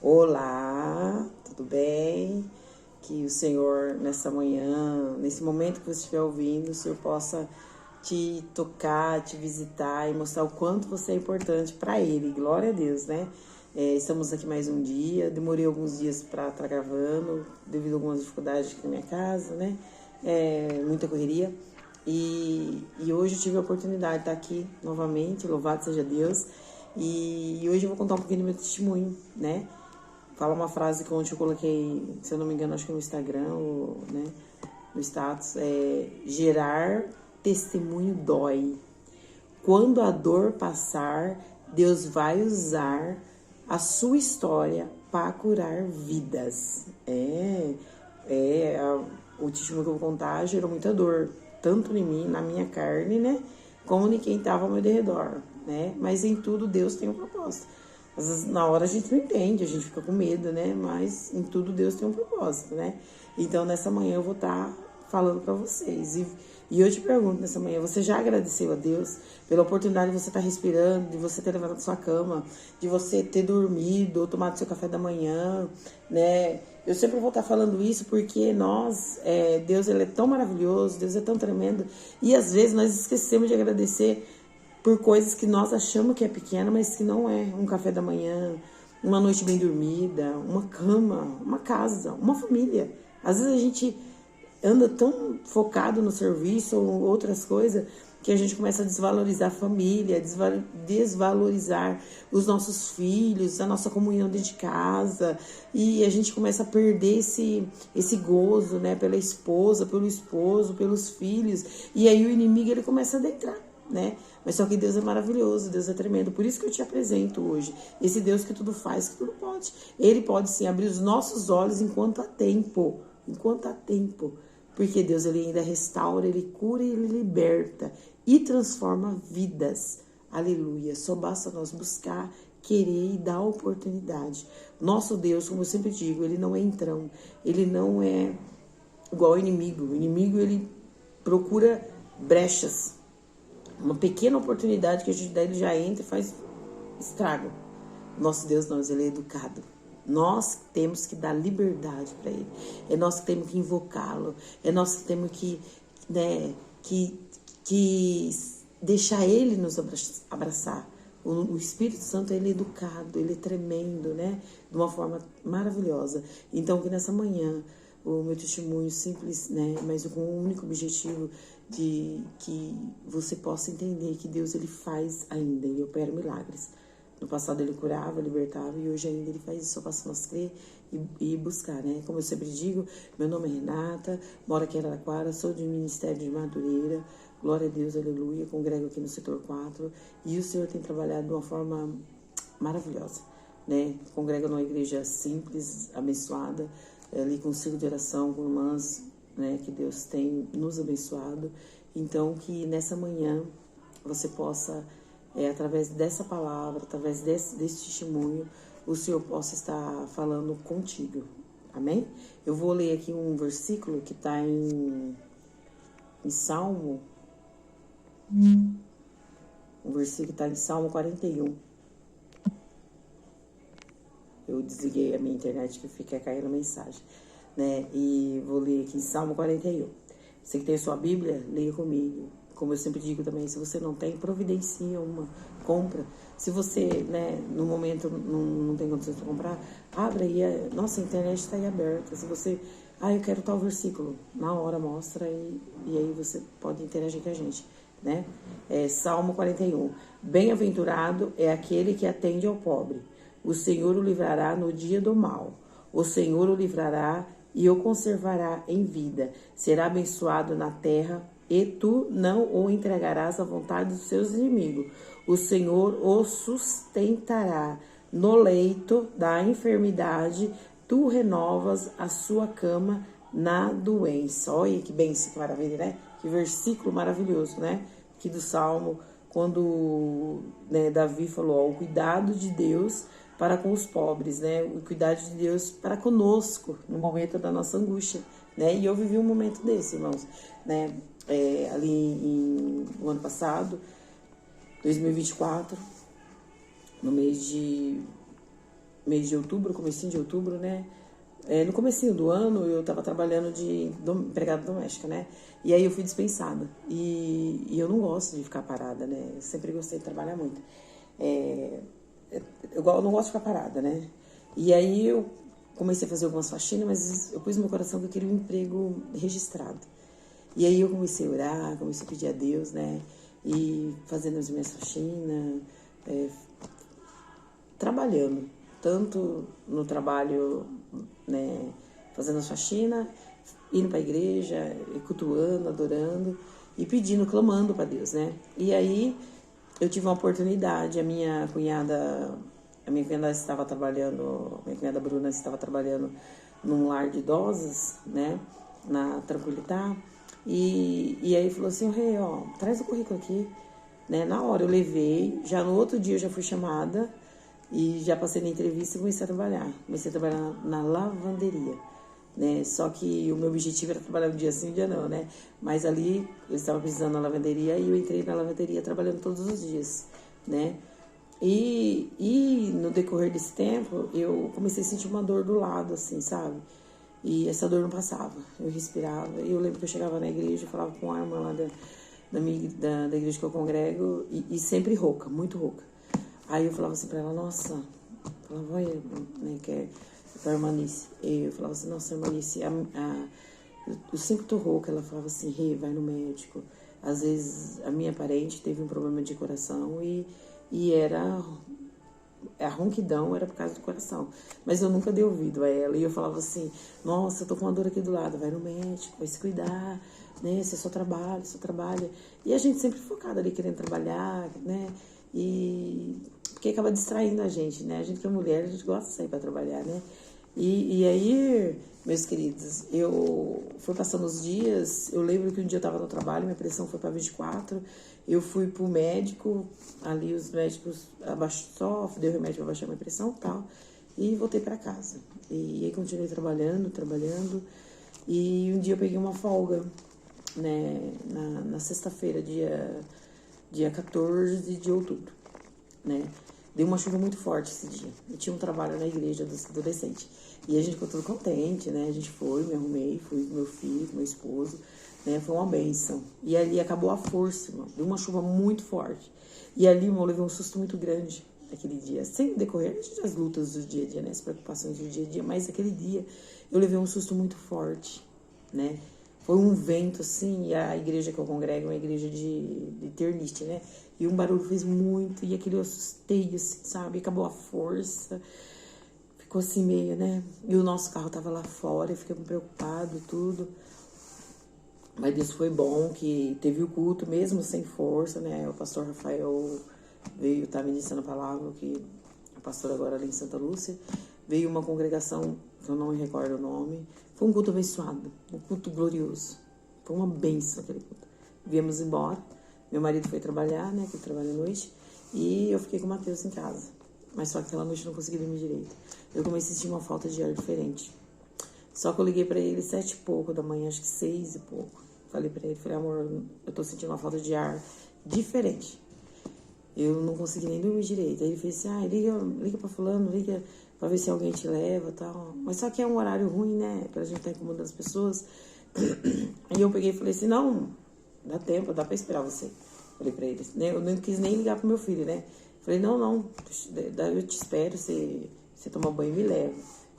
Olá, tudo bem? Que o Senhor, nessa manhã, nesse momento que você estiver ouvindo, o Senhor possa te tocar, te visitar e mostrar o quanto você é importante para Ele. Glória a Deus, né? Estamos aqui mais um dia. Demorei alguns dias para estar gravando, devido a algumas dificuldades aqui na minha casa, né? Muita correria. E hoje eu tive a oportunidade de estar aqui novamente, louvado seja Deus. E hoje eu vou contar um pouquinho do meu testemunho, né? Fala uma frase que ontem eu coloquei, se eu não me engano, acho que no Instagram, ou, né, no status, gerar testemunho dói. Quando a dor passar, Deus vai usar a sua história para curar vidas. O testemunho que eu vou contar gerou muita dor, tanto em mim, na minha carne, né, como em quem estava ao meu redor, né, mas em tudo Deus tem um propósito. Às vezes, na hora a gente não entende, a gente fica com medo, né? Mas em tudo Deus tem um propósito, né? Então, nessa manhã eu vou estar falando para vocês. E eu te pergunto nessa manhã, você já agradeceu a Deus pela oportunidade de você estar respirando, de você ter levantado sua cama, de você ter dormido ou tomado seu café da manhã, né? Eu sempre vou estar falando isso porque Deus ele é tão maravilhoso, Deus é tão tremendo. E às vezes nós esquecemos de agradecer por coisas que nós achamos que é pequena, mas que não é. Um café da manhã, uma noite bem dormida, uma cama, uma casa, uma família. Às vezes a gente anda tão focado no serviço ou outras coisas que a gente começa a desvalorizar a família, desvalorizar os nossos filhos, a nossa comunhão dentro de casa, e a gente começa a perder esse gozo, né, pela esposa, pelo esposo, pelos filhos, e aí o inimigo ele começa a adentrar, né? Mas só que Deus é maravilhoso, Deus é tremendo. Por isso que eu te apresento hoje. Esse Deus que tudo faz, que tudo pode. Ele pode sim abrir os nossos olhos enquanto há tempo. Enquanto há tempo. Porque Deus ele ainda restaura, ele cura e ele liberta. E transforma vidas. Aleluia. Só basta nós buscar, querer e dar oportunidade. Nosso Deus, como eu sempre digo, ele não é entrão. Ele não é igual ao inimigo. O inimigo ele procura brechas. Uma pequena oportunidade que a gente dá, ele já entra e faz estrago. Nosso Deus não, ele é educado. Nós temos que dar liberdade para ele. É nós que temos que invocá-lo. É nós que temos que, né, que deixar ele nos abraçar. O Espírito Santo, ele é educado, ele é tremendo, né? De uma forma maravilhosa. Então, que nessa manhã, o meu testemunho simples, né? Mas com o único objetivo de que você possa entender que Deus, ele faz ainda e opera milagres. No passado ele curava, libertava e hoje ainda ele faz isso. Só basta nós crer e buscar, né? Como eu sempre digo, meu nome é Renata, moro aqui em Araraquara, sou do Ministério de Madureira. Glória a Deus, aleluia, congrego aqui no setor 4 e o Senhor tem trabalhado de uma forma maravilhosa, né? Congrego numa igreja simples, abençoada, ali com círculo de oração, com irmãs, né? Que Deus tem nos abençoado. Então, que nessa manhã você possa, através dessa palavra, através desse testemunho, o Senhor possa estar falando contigo. Amém? Eu vou ler aqui um versículo que está em Salmo. Um versículo que está em Salmo 41. Eu desliguei a minha internet que fica caindo a mensagem, né? E vou ler aqui em Salmo 41. Você que tem a sua Bíblia, leia comigo. Como eu sempre digo também, se você não tem, providencia uma, compra. Se você, né, no momento não tem condições para comprar, abre aí. Nossa, a internet está aí aberta. Se você, eu quero tal versículo, na hora mostra e aí você pode interagir com a gente, né? Salmo 41. Bem-aventurado é aquele que atende ao pobre. O Senhor o livrará no dia do mal. O Senhor o livrará e o conservará em vida. Será abençoado na terra e tu não o entregarás à vontade dos seus inimigos. O Senhor o sustentará no leito da enfermidade. Tu renovas a sua cama na doença. Olha que bênção, que maravilha, né? Que versículo maravilhoso, né? Aqui do Salmo, quando, né, Davi falou, o cuidado de Deus para com os pobres, né? O cuidado de Deus para conosco no momento da nossa angústia, né? E eu vivi um momento desse, irmãos, né? No ano passado, 2024, no mês de mês de outubro, comecinho de outubro, né? No comecinho do ano, eu tava trabalhando de empregada doméstica, né? E aí eu fui dispensada. E eu não gosto de ficar parada, né? Eu sempre gostei de trabalhar muito. Eu não gosto de ficar parada, né? E aí eu comecei a fazer algumas faxinas, mas eu pus no meu coração que eu queria um emprego registrado. E aí eu comecei a orar, comecei a pedir a Deus, né? E fazendo as minhas faxinas, trabalhando. Tanto no trabalho, né? Fazendo as faxinas, indo para a igreja, cultuando, adorando e pedindo, clamando para Deus, né? E aí eu tive uma oportunidade, a minha cunhada estava trabalhando, minha cunhada Bruna estava trabalhando num lar de idosos, né, na Tranquilitá, e aí falou assim, Rei, ó, traz o currículo aqui, né, na hora eu levei, já no outro dia eu já fui chamada e já passei na entrevista e comecei a trabalhar na lavanderia, né, só que o meu objetivo era trabalhar um dia sim, um dia não, né, mas ali eu estava precisando na lavanderia e eu entrei na lavanderia trabalhando todos os dias, né. E no decorrer desse tempo, eu comecei a sentir uma dor do lado, assim, sabe? E essa dor não passava. Eu respirava. E eu lembro que eu chegava na igreja, falava com a irmã lá da igreja que eu congrego, e sempre rouca, muito rouca. Aí eu falava assim pra ela, nossa, falava, olha, né, que é a irmã Nice. E eu falava assim, nossa, irmã Nice, eu sempre tô rouca. Ela falava assim, Rê, vai no médico. Às vezes a minha parente teve um problema de coração e era a ronquidão era por causa do coração. Mas eu nunca dei ouvido a ela. E eu falava assim, nossa, eu tô com uma dor aqui do lado, vai no médico, vai se cuidar, né? Você só trabalha. E a gente sempre focada ali, querendo trabalhar, né? E porque acaba distraindo a gente, né? A gente que é mulher, a gente gosta de sair para trabalhar, né? E aí, meus queridos, eu fui passando os dias, eu lembro que um dia eu estava no trabalho, minha pressão foi para 24, eu fui pro médico, ali os médicos abaixou, deu remédio para baixar minha pressão e tal, e voltei para casa. E aí continuei trabalhando, e um dia eu peguei uma folga, né, na sexta-feira, dia 14 de outubro, né. Deu uma chuva muito forte esse dia. Eu tinha um trabalho na igreja dos adolescentes. E a gente ficou tudo contente, né? A gente foi, me arrumei, fui com meu filho, com meu esposo, né? Foi uma bênção. E ali acabou a força, irmão. Deu uma chuva muito forte. E ali, irmão, eu levei um susto muito grande aquele dia. Sem decorrer as lutas do dia a dia, né? As preocupações do dia a dia. Mas aquele dia eu levei um susto muito forte, né? Foi um vento, assim, e a igreja que eu congrego é uma igreja de Ternite, né? E um barulho fez muito, e aquele eu assustei, assim, sabe? Acabou a força, ficou assim meio, né? E o nosso carro tava lá fora, eu fiquei preocupado e tudo. Mas Deus foi bom, que teve o culto mesmo sem força, né? O pastor Rafael veio estar ministrando a palavra, que a pastora agora ali em Santa Lúcia. Veio uma congregação, que eu não me recordo o nome. Foi um culto abençoado, um culto glorioso. Foi uma bênção aquele culto. Viemos embora. Meu marido foi trabalhar, né, que ele trabalha à noite, e eu fiquei com o Matheus em casa. Mas só que aquela noite eu não consegui dormir direito. Eu comecei a sentir uma falta de ar diferente. Só que eu liguei pra ele 7 e pouco da manhã, acho que 6 e pouco. Falei pra ele, falei, amor, eu tô sentindo uma falta de ar diferente. Eu não consegui nem dormir direito. Aí ele fez assim, liga pra fulano, liga pra ver se alguém te leva e tal. Mas só que é um horário ruim, né, pra gente estar incomodando as pessoas. Aí eu peguei e falei assim, não, dá tempo, dá pra esperar você. Falei pra ele. Eu não quis nem ligar pro meu filho, né? Falei, não, eu te espero, você tomar banho e me leva.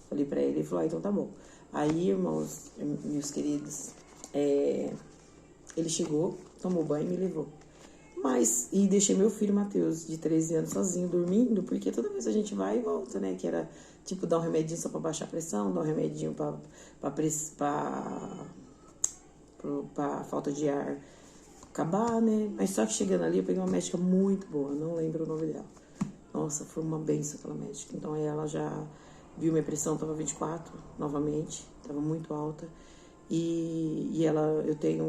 Falei pra ele, ele falou, então tá bom. Aí, irmãos, meus queridos, ele chegou, tomou banho e me levou. E deixei meu filho, Matheus, de 13 anos, sozinho, dormindo, porque toda vez a gente vai e volta, né? Que era, tipo, dar um remedinho só pra baixar a pressão, dar um remedinho pra falta de ar acabar, né? Mas só que chegando ali, eu peguei uma médica muito boa, não lembro o nome dela. Nossa, foi uma benção aquela médica. Então aí ela já viu minha pressão, tava 24 novamente, tava muito alta. E eu tenho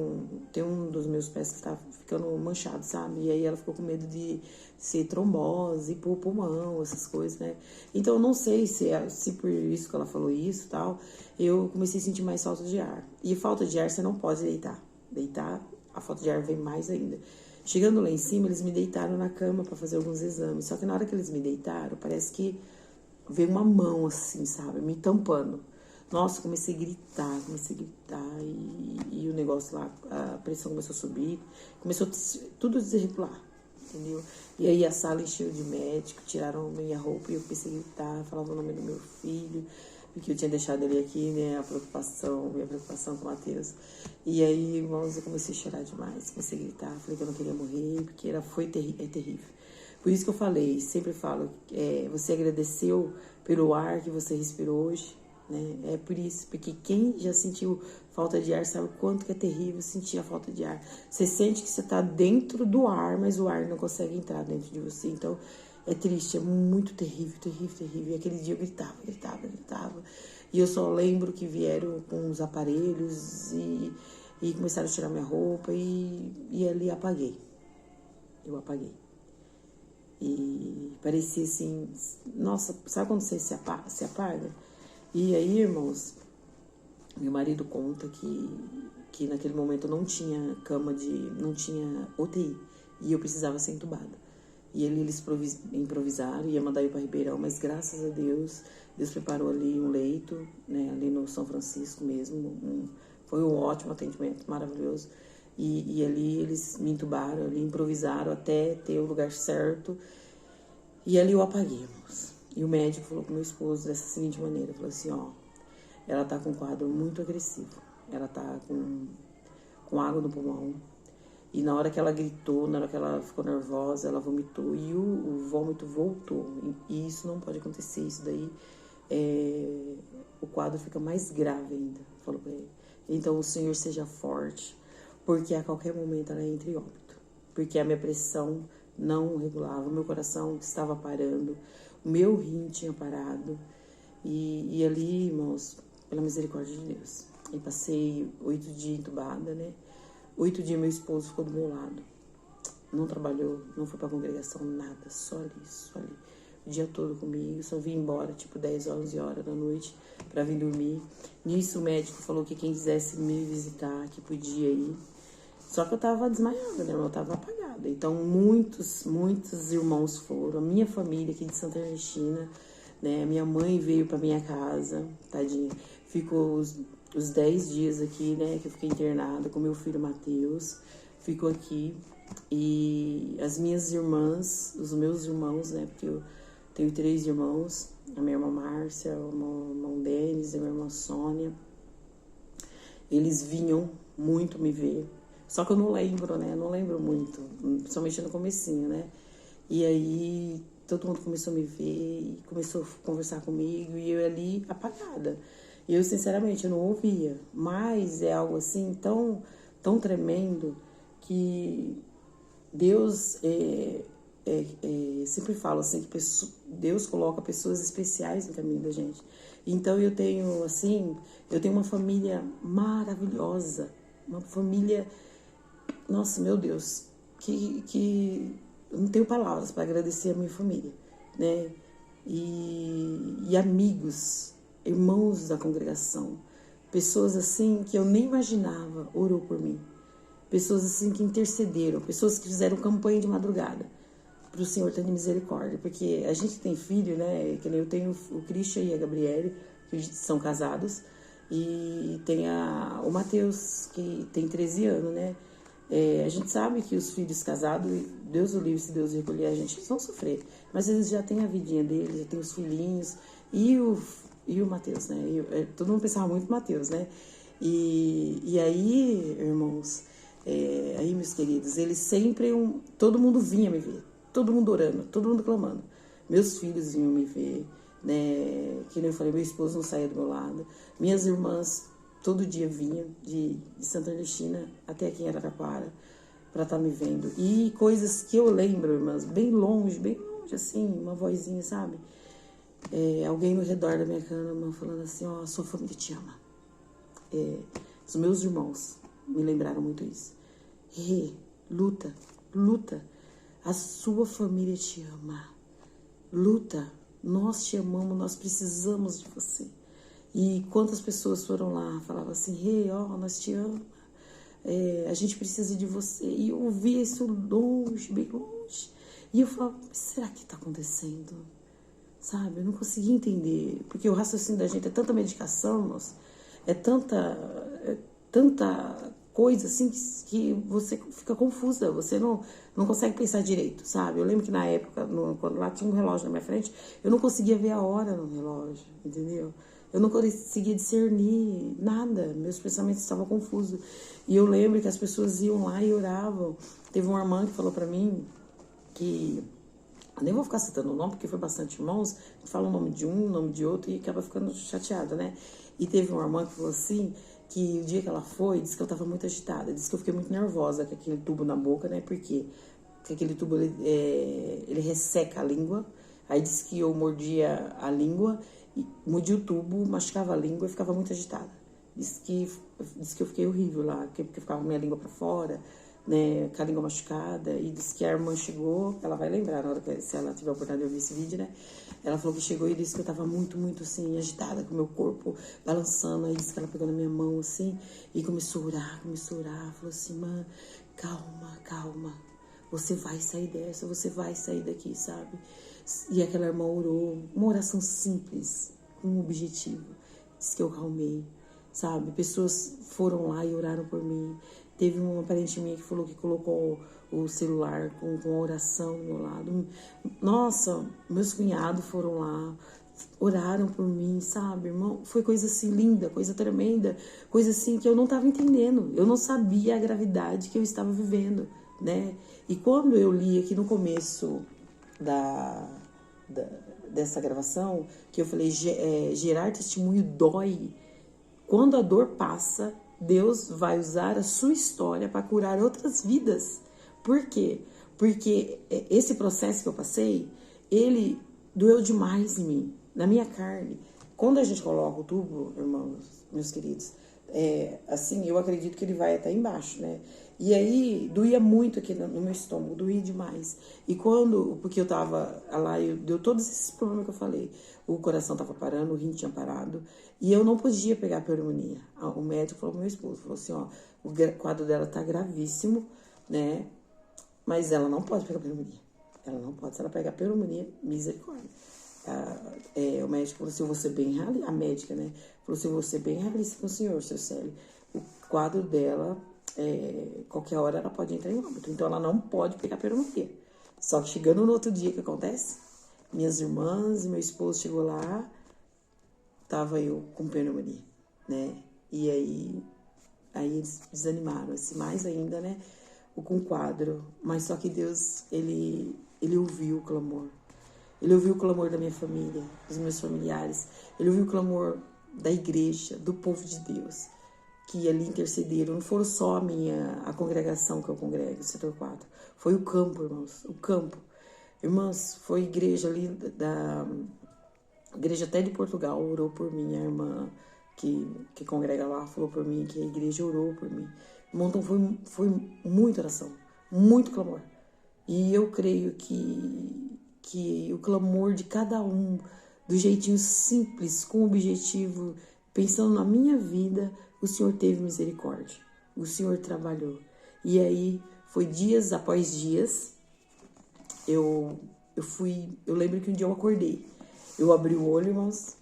um dos meus pés que tá ficando manchado, sabe? E aí ela ficou com medo de ser trombose, por pulmão, essas coisas, né? Então eu não sei se por isso que ela falou isso e tal, eu comecei a sentir mais falta de ar. E falta de ar você não pode deitar. Deitar, a falta de ar vem mais ainda. Chegando lá em cima, eles me deitaram na cama para fazer alguns exames. Só que na hora que eles me deitaram, parece que veio uma mão assim, sabe, me tampando. Nossa, comecei a gritar, e o negócio lá, a pressão começou a subir, começou tudo a desregular, entendeu? E aí a sala encheu de médico, tiraram minha roupa e eu comecei a gritar, falava o nome do meu filho, porque eu tinha deixado ele aqui, né, minha preocupação com o Matheus. E aí, irmãos, eu comecei a chorar demais, comecei a gritar, falei que eu não queria morrer, porque é terrível. Por isso que eu falei, sempre falo, você agradeceu pelo ar que você respirou hoje, né? É por isso, porque quem já sentiu falta de ar sabe o quanto que é terrível sentir a falta de ar. Você sente que você está dentro do ar, mas o ar não consegue entrar dentro de você. Então, é triste, é muito terrível, terrível, terrível. E aquele dia eu gritava. E eu só lembro que vieram com os aparelhos e começaram a tirar minha roupa e ali apaguei. Eu apaguei. E parecia assim, nossa, sabe quando você se apaga? E aí, irmãos, meu marido conta que naquele momento não tinha não tinha UTI e eu precisava ser entubada. E eles improvisaram, ia mandar eu para Ribeirão, mas graças a Deus, Deus preparou ali um leito, né, ali no São Francisco mesmo. Foi um ótimo atendimento, maravilhoso. E ali eles me entubaram, ali improvisaram até ter o lugar certo. E ali eu apaguei, irmãos. E o médico falou pro meu esposo dessa seguinte maneira, falou assim, ó, ela tá com um quadro muito agressivo, ela tá com água no pulmão, e na hora que ela gritou, na hora que ela ficou nervosa, ela vomitou, e o vômito voltou, e isso não pode acontecer, isso daí, o quadro fica mais grave ainda, falou pra ele. Então o Senhor seja forte, porque a qualquer momento ela entra em óbito, porque a minha pressão não regulava, o meu coração estava parando, o meu rim tinha parado. E ali, irmãos, pela misericórdia de Deus, eu passei 8 dias entubada, né? 8 dias meu esposo ficou do meu lado. Não trabalhou, não foi pra congregação, nada, só ali. O dia todo comigo, só vim embora, tipo 10, 11 horas da noite pra vir dormir. Nisso o médico falou que quem quisesse me visitar, que podia ir. Só que eu tava desmaiada, né? Eu tava apagada. Então, muitos irmãos foram. A minha família aqui de Santa Ernestina, né? Minha mãe veio pra minha casa, tadinha. Ficou os 10 dias aqui, né? Que eu fiquei internada com meu filho Matheus. Ficou aqui. E as minhas irmãs, os meus irmãos, né? Porque eu tenho 3 irmãos. A minha irmã Márcia, o meu irmão Denis, a minha irmã Sônia. Eles vinham muito me ver. Só que eu não lembro, né? Não lembro muito, principalmente no comecinho, né? E aí todo mundo começou a me ver e começou a conversar comigo e eu ali apagada. E eu, sinceramente, eu não ouvia. Mas é algo assim tão tremendo que Deus sempre fala assim, que Deus coloca pessoas especiais no caminho da gente. Então eu tenho uma família maravilhosa, uma família, nossa, meu Deus, que eu não tenho palavras para agradecer a minha família, né? E amigos, irmãos da congregação, pessoas assim que eu nem imaginava orou por mim. Pessoas assim que intercederam, pessoas que fizeram campanha de madrugada para o Senhor ter misericórdia, porque a gente tem filho, né? Que nem eu tenho o Christian e a Gabriele, que são casados, e tem o Matheus, que tem 13 anos, né? A gente sabe que os filhos casados, Deus o livre, se Deus recolher, a gente vão sofrer, mas eles já têm a vidinha deles, já tem os filhinhos, e o Matheus, né? Todo mundo pensava muito no Matheus, né? E aí, irmãos, aí, meus queridos, eles sempre, todo mundo vinha me ver, todo mundo orando, todo mundo clamando. Meus filhos vinham me ver, né? Que nem eu falei, meu esposo não saía do meu lado. Minhas irmãs todo dia vinham de Santa Ernestina até aqui em Araraquara para estar me vendo. E coisas que eu lembro, irmãs, bem longe, assim, uma vozinha, sabe? Alguém no redor da minha cama falando assim, ó, sua família te ama. Os meus irmãos me lembraram muito isso. Luta, a sua família te ama. Luta, nós te amamos, nós precisamos de você. E quantas pessoas foram lá, falavam assim, nós te amamos, a gente precisa de você. E eu ouvia isso longe, bem longe. E eu falava, será que está acontecendo? sabe? Eu não conseguia entender, porque o raciocínio da gente é tanta medicação, moça, é tanta coisa assim que você fica confusa, você não consegue pensar direito, sabe? Eu lembro que na época, quando lá tinha um relógio na minha frente, eu não conseguia ver a hora no relógio, entendeu? Eu não conseguia discernir nada, meus pensamentos estavam confusos. E eu lembro que as pessoas iam lá e oravam. Teve uma irmã que falou pra mim que... Eu nem vou ficar citando o nome, porque foi bastante irmãos. A gente fala o nome de um, o nome de outro e acaba ficando chateada, né? E teve uma irmã que falou assim, que o dia que ela foi, disse que eu tava muito agitada. Disse que eu fiquei muito nervosa com aquele tubo na boca, né? Porque aquele tubo, ele resseca a língua. Aí disse que eu mordia a língua, mordia o tubo, machucava a língua e ficava muito agitada. Disse que eu fiquei horrível lá, porque ficava minha língua pra fora, né, com a língua machucada, e disse que a irmã chegou, ela vai lembrar na hora que, se ela tiver a oportunidade de ouvir esse vídeo, né, ela falou que chegou e disse que eu tava muito, muito, assim, agitada, com o meu corpo balançando, aí disse que ela pegou na minha mão, assim, e começou a orar, falou assim, mãe, calma, calma, você vai sair dessa, você vai sair daqui, sabe? E aquela irmã orou, uma oração simples, com um objetivo, disse que eu calmei, sabe? Pessoas foram lá e oraram por mim. Teve uma parente minha que falou que colocou o celular com a oração do meu lado. Nossa, meus cunhados foram lá, oraram por mim, sabe, irmão? Foi coisa assim linda, coisa tremenda, coisa assim que eu não estava entendendo. Eu não sabia a gravidade que eu estava vivendo, né? E quando eu li aqui no começo da, da dessa gravação, que eu falei, gerar testemunho dói. Quando a dor passa, Deus vai usar a sua história para curar outras vidas. Por quê? Porque esse processo que eu passei, ele doeu demais em mim, na minha carne. Quando a gente coloca o tubo, irmãos, meus queridos, assim, eu acredito que ele vai até embaixo, né? E aí, doía muito aqui no meu estômago, doía demais. E porque eu tava lá, deu todos esses problemas que eu falei. O coração tava parando, o rim tinha parado. E eu não podia pegar pneumonia. O médico falou pro meu esposo, falou assim, ó, o quadro dela tá gravíssimo, né? Mas ela não pode pegar pneumonia. Ela não pode. Se ela pegar pneumonia, misericórdia. O médico falou assim, eu vou ser bem realista, a médica, né? Falou assim, eu vou ser bem realista com o senhor, seu Célio. O quadro dela, qualquer hora ela pode entrar em óbito. Então ela não pode pegar pneumonia. Só que chegando no outro dia, o que acontece? Minhas irmãs e meu esposo chegou lá, tava eu com pneumonia, né? E aí eles desanimaram, assim, mais ainda, né? Com o quadro. Mas só que Deus, ele ouviu o clamor. Ele ouviu o clamor da minha família, dos meus familiares. Ele ouviu o clamor da igreja, do povo de Deus, que ali intercederam. Não foram só a congregação que eu congrego, o setor 4. Foi o campo, irmãos, o campo. Irmãos, foi igreja ali da igreja até de Portugal, orou por mim. A irmã que congrega lá falou por mim, que a igreja orou por mim. Então foi muita oração, muito clamor. E eu creio que o clamor de cada um, do jeitinho simples, com objetivo, pensando na minha vida, o Senhor teve misericórdia. O Senhor trabalhou. E aí, foi dias após dias, eu lembro que um dia eu acordei. Eu abri o olho, irmãos,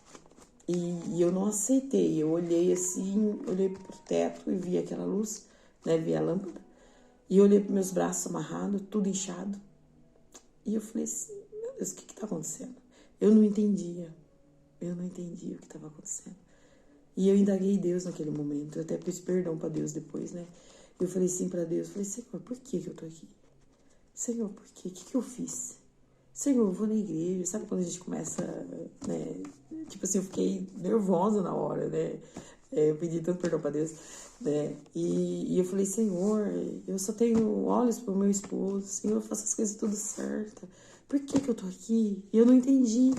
e eu não aceitei. Eu olhei assim, olhei pro teto e vi aquela luz, né, vi a lâmpada. E olhei para meus braços amarrados, tudo inchado. E eu falei assim, meu Deus, o que está acontecendo? Eu não entendia o que estava acontecendo. E eu indaguei Deus naquele momento, eu até pedi perdão para Deus depois, né? Eu falei assim para Deus, falei, Senhor, por que eu tô aqui? Senhor, por quê? O que eu fiz? Senhor, eu vou na igreja, sabe quando a gente começa, né? Tipo assim, eu fiquei nervosa na hora, né? Eu pedi tanto perdão para Deus, né? E eu falei, Senhor, eu só tenho olhos pro meu esposo, Senhor, eu faço as coisas tudo certo. Por que eu tô aqui? E eu não entendia.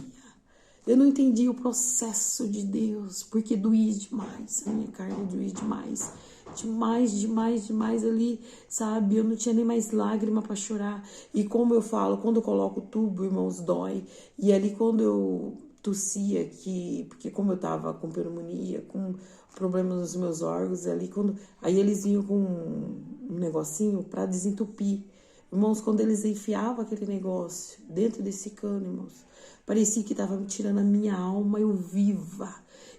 Eu não entendi o processo de Deus, porque doía demais, a minha carne doía demais. Demais ali, sabe? Eu não tinha nem mais lágrima para chorar. E como eu falo, quando eu coloco o tubo, irmãos, dói. E ali quando eu tossia, porque como eu tava com pneumonia, com problemas nos meus órgãos, aí eles vinham com um negocinho para desentupir. Irmãos, quando eles enfiavam aquele negócio dentro desse cano, irmãos, Parecia que estava me tirando a minha alma, eu viva.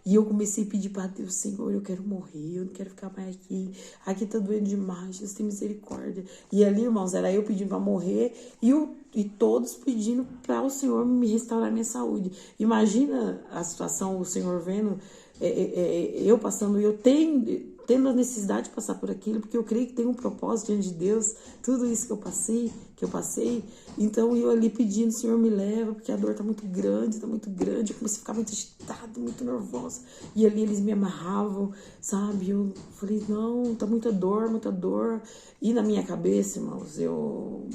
E eu comecei a pedir para Deus, Senhor, eu quero morrer, eu não quero ficar mais aqui. Aqui tá doendo demais, Jesus tem misericórdia. E ali, irmãos, era eu pedindo para morrer e todos pedindo para o Senhor me restaurar minha saúde. Imagina a situação, o Senhor vendo, eu passando, eu tendo a necessidade de passar por aquilo, porque eu creio que tem um propósito diante de Deus, tudo isso que eu passei, então eu ali pedindo, Senhor, me leva, porque a dor tá muito grande, eu comecei a ficar muito agitada, muito nervosa, e ali eles me amarravam, sabe, eu falei, não, tá muita dor, e na minha cabeça, irmãos, eu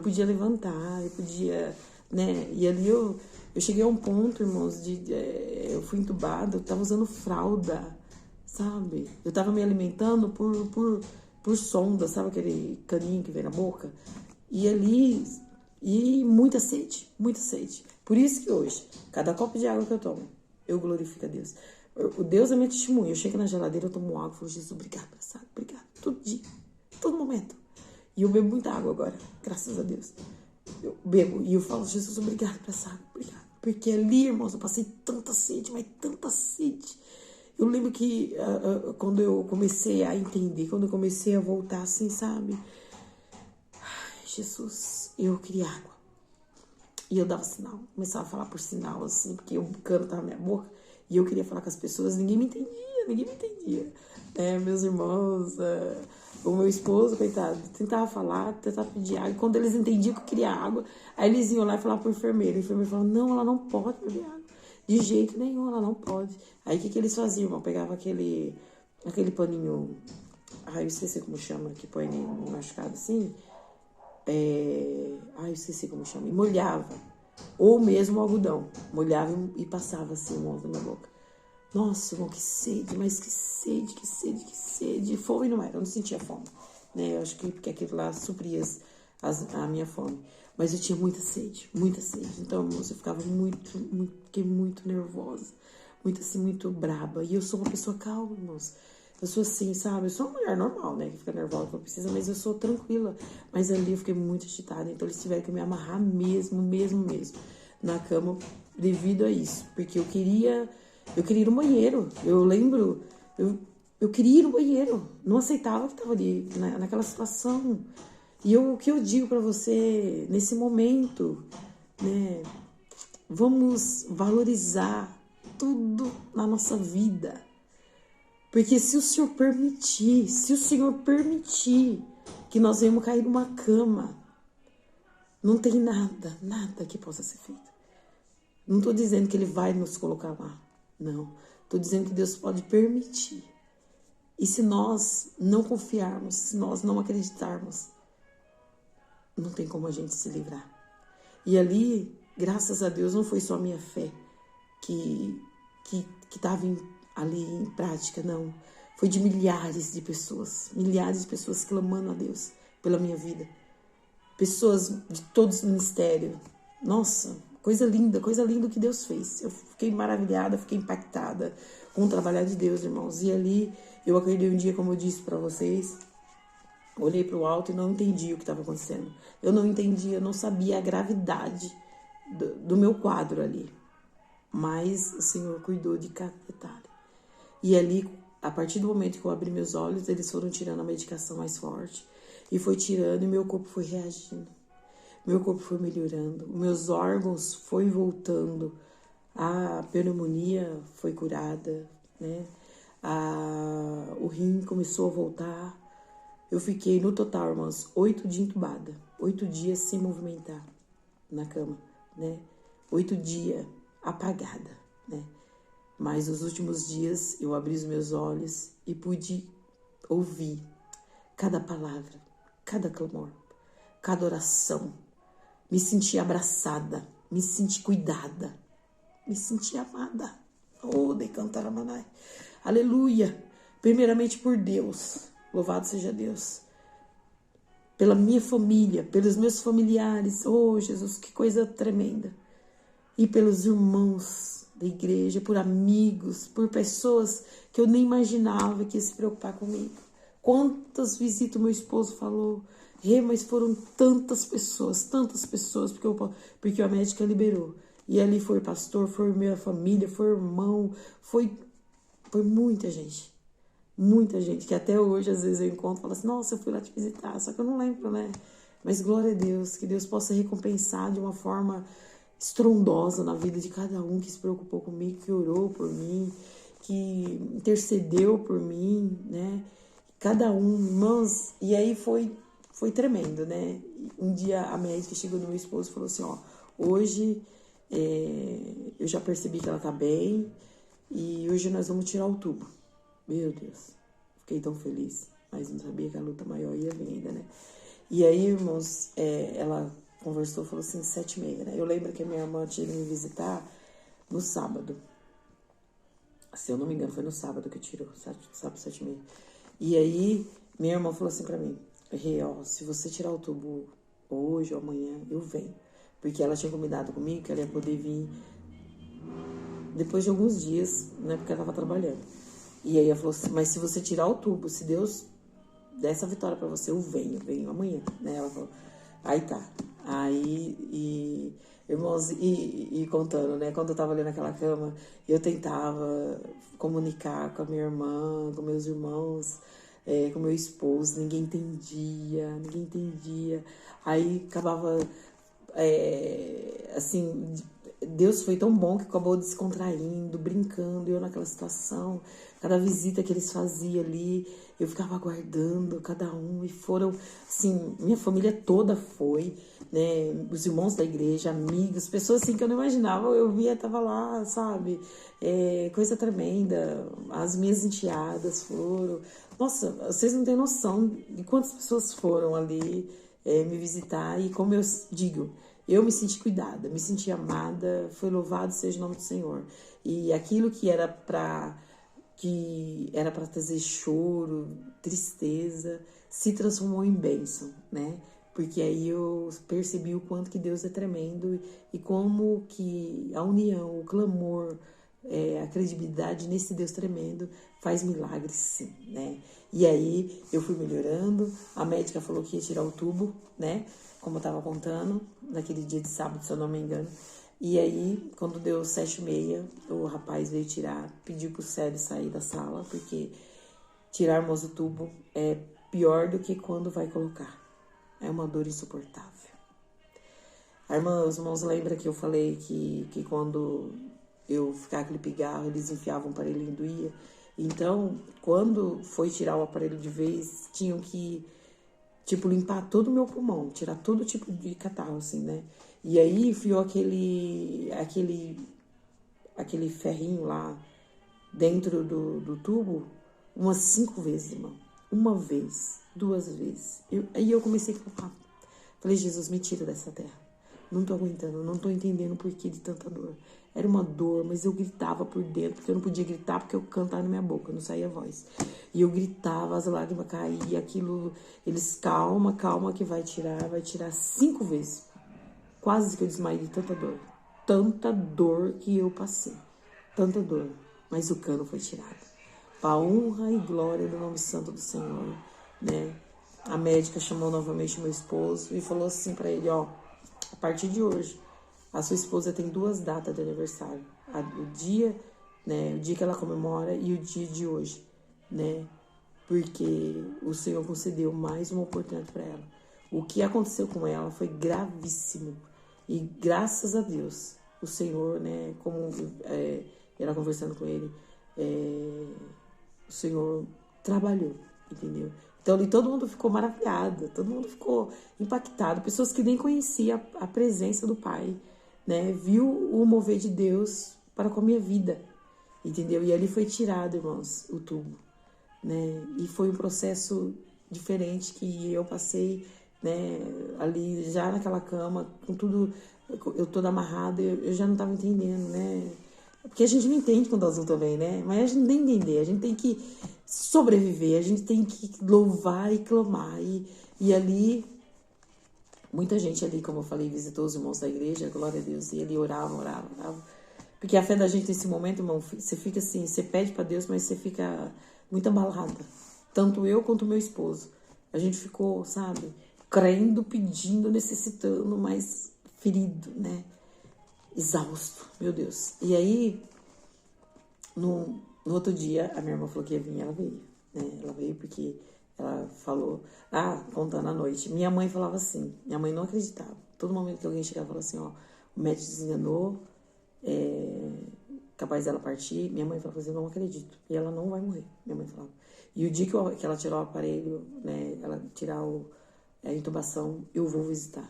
podia levantar, eu podia, né, e ali eu cheguei a um ponto, irmãos, eu fui entubada, eu tava usando fralda, sabe? Eu tava me alimentando por sonda, sabe aquele caninho que vem na boca? E ali, e muita sede. Por isso que hoje, cada copo de água que eu tomo, eu glorifico a Deus. O Deus é minha testemunha. Eu chego na geladeira, eu tomo água, eu falo, Jesus, obrigado, obrigado. Todo dia, todo momento. E eu bebo muita água agora, graças a Deus. Eu bebo e eu falo, Jesus, obrigado por essa água, obrigado. Porque ali, irmãos, eu passei tanta sede, mas tanta sede. Eu lembro que quando eu comecei a entender, quando eu comecei a voltar assim, sabe? Ai, Jesus, eu queria água. E eu dava sinal, começava a falar por sinal, assim, porque o cano tava na minha boca. E eu queria falar com as pessoas, ninguém me entendia. Meus irmãos, o meu esposo, coitado, tentava falar, tentava pedir água. E quando eles entendiam que eu queria água, aí eles iam lá e falavam pro enfermeiro. O enfermeiro falava, não, ela não pode beber água. De jeito nenhum, ela não pode. Aí o que eles faziam, irmão? Pegava aquele paninho, eu esqueci como chama, que põe no machucado assim. Eu esqueci como chama. E molhava. Ou mesmo algodão. Molhava e passava assim o monte na minha boca. Nossa, irmão, que sede, mas que sede. Fome não era, eu não sentia fome. Né? Eu acho que porque aquilo lá supria a minha fome. Mas eu tinha muita sede. Então, irmãos, eu ficava fiquei muito nervosa. Muito braba. E eu sou uma pessoa calma, irmãos. Eu sou assim, sabe? Eu sou uma mulher normal, né? Que fica nervosa quando precisa, mas eu sou tranquila. Mas ali eu fiquei muito agitada. Então eles tiveram que me amarrar mesmo, na cama devido a isso. Porque eu queria ir no banheiro. Eu lembro, eu queria ir no banheiro. Não aceitava que estava ali, naquela situação. E o que eu digo para você nesse momento, né? Vamos valorizar tudo na nossa vida. Porque se o Senhor permitir que nós venhamos cair numa cama, não tem nada que possa ser feito. Não estou dizendo que Ele vai nos colocar lá. Não. Estou dizendo que Deus pode permitir. E se nós não confiarmos, se nós não acreditarmos, não tem como a gente se livrar. E ali, graças a Deus, não foi só a minha fé que estava ali em prática, não. Foi de milhares de pessoas clamando a Deus pela minha vida. Pessoas de todos os ministérios. Nossa, coisa linda o que Deus fez. Eu fiquei maravilhada, fiquei impactada com o trabalho de Deus, irmãos. E ali, eu acordei um dia, como eu disse para vocês, olhei para o alto e não entendi o que estava acontecendo. Eu não entendia, eu não sabia a gravidade do meu quadro ali. Mas o Senhor cuidou de cada detalhe. E ali, a partir do momento que eu abri meus olhos, eles foram tirando a medicação mais forte. E foi tirando e meu corpo foi reagindo. Meu corpo foi melhorando. Meus órgãos foi voltando. A pneumonia foi curada, né? O rim começou a voltar. Eu fiquei, no total, irmãos, 8 dias entubada. 8 dias sem movimentar na cama, né? 8 dias apagada, né? Mas nos últimos dias eu abri os meus olhos e pude ouvir cada palavra, cada clamor, cada oração. Me senti abraçada, me senti cuidada, me senti amada. Oh, de cantar a manai. Aleluia. Primeiramente por Deus. Louvado seja Deus. Pela minha família, pelos meus familiares. Oh, Jesus, que coisa tremenda. E pelos irmãos da igreja, por amigos, por pessoas que eu nem imaginava que ia se preocupar comigo. Quantas visitas meu esposo falou, mas foram tantas pessoas, porque a médica liberou. E ali foi pastor, foi minha família, foi irmão, foi muita gente. Muita gente, que até hoje, às vezes, eu encontro e falo assim, nossa, eu fui lá te visitar, só que eu não lembro, né? Mas glória a Deus, que Deus possa recompensar de uma forma estrondosa na vida de cada um que se preocupou comigo, que orou por mim, que intercedeu por mim, né? Cada um, irmãos, e aí foi tremendo, né? Um dia a médica chegou no meu esposo e falou assim, ó, hoje eu já percebi que ela tá bem e hoje nós vamos tirar o tubo. Meu Deus, fiquei tão feliz, mas não sabia que a luta maior ia vir ainda, né? E aí, irmãos, ela conversou, falou assim, 7h30, né? Eu lembro que a minha irmã tinha me visitar no sábado. Se eu não me engano, foi no sábado que tirou, sábado 7h30. E aí, minha irmã falou assim pra mim, ó, se você tirar o tubo hoje ou amanhã, eu venho. Porque ela tinha combinado comigo que ela ia poder vir depois de alguns dias, né? Porque ela tava trabalhando. E aí ela falou assim, mas se você tirar o tubo, se Deus der essa vitória pra você, eu venho amanhã, né? Ela falou, aí tá. Aí, irmãos, e contando, né? Quando eu tava ali naquela cama, eu tentava comunicar com a minha irmã, com meus irmãos, com meu esposo, ninguém entendia. Aí acabava, assim, Deus foi tão bom que acabou descontraindo, brincando, eu naquela situação, cada visita que eles faziam ali, eu ficava aguardando cada um, e foram, assim, minha família toda foi, né, os irmãos da igreja, amigos, pessoas assim que eu não imaginava, eu via, tava lá, sabe, coisa tremenda, as minhas enteadas foram, nossa, vocês não têm noção de quantas pessoas foram ali me visitar, e como eu digo, eu me senti cuidada, me senti amada, foi louvado seja o nome do Senhor. E aquilo que era para trazer choro, tristeza, se transformou em bênção, né? Porque aí eu percebi o quanto que Deus é tremendo e como que a união, o clamor, a credibilidade nesse Deus tremendo faz milagres, sim, né? E aí eu fui melhorando, a médica falou que ia tirar o tubo, né? Como eu tava contando, naquele dia de sábado, se eu não me engano. E aí, quando deu 7h30, o rapaz veio tirar, pediu pro Célio sair da sala, porque tirarmos o tubo é pior do que quando vai colocar. É uma dor insuportável. Os irmãos lembram que eu falei que quando eu ficava aquele pigarro, eles enfiavam um aparelhinho do ia. Então, quando foi tirar o aparelho de vez, tinham que tipo, limpar todo o meu pulmão, tirar todo tipo de catarro, assim, né? E aí enfiou aquele ferrinho lá dentro do tubo umas 5 vezes, irmão. Uma vez, 2 vezes. Aí eu comecei a falar, falei, Jesus, me tira dessa terra. Não tô aguentando, não tô entendendo o porquê de tanta dor. Era uma dor, mas eu gritava por dentro, porque eu não podia gritar, porque eu cantava na minha boca, não saía voz. E eu gritava, as lágrimas caíam, aquilo... Eles, calma, que vai tirar 5 vezes. Quase que eu desmaiei de tanta dor. Tanta dor que eu passei. Tanta dor. Mas o cano foi tirado. Para honra e glória do nome santo do Senhor, né? A médica chamou novamente meu esposo e falou assim para ele, ó, a partir de hoje, a sua esposa tem 2 datas de aniversário. O dia, né, o dia que ela comemora e o dia de hoje, né? Porque o Senhor concedeu mais uma oportunidade para ela. O que aconteceu com ela foi gravíssimo. E graças a Deus, o Senhor, né, como ela conversando com ele, o Senhor trabalhou, entendeu? Então ali todo mundo ficou maravilhado, todo mundo ficou impactado, pessoas que nem conheciam a presença do Pai, né? Viu o mover de Deus para com a minha vida, entendeu? E ali foi tirado, irmãos, o tubo, né? E foi um processo diferente que eu passei, né? Ali já naquela cama, com tudo, eu toda amarrada, eu já não estava entendendo, né? Porque a gente não entende quando azul também, né? Mas a gente tem que entender, a gente tem que sobreviver, a gente tem que louvar e clamar. E ali, muita gente ali, como eu falei, visitou os irmãos da igreja, glória a Deus, e ali orava. Porque a fé da gente nesse momento, irmão, você fica assim, você pede pra Deus, mas você fica muito abalada. Tanto eu quanto o meu esposo. A gente ficou, sabe, crendo, pedindo, necessitando, mas ferido, né? exausto, meu Deus. E aí, no outro dia, a minha irmã falou que ia vir e ela veio, né? Ela veio porque ela falou, contando à noite. Minha mãe falava assim, minha mãe não acreditava. Todo momento que alguém chegava e falava assim, ó, o médico desenganou, capaz dela partir, minha mãe falava assim, não acredito. E ela não vai morrer, minha mãe falava. E o dia que ela tirou o aparelho, né, ela tirar a intubação, eu vou visitar.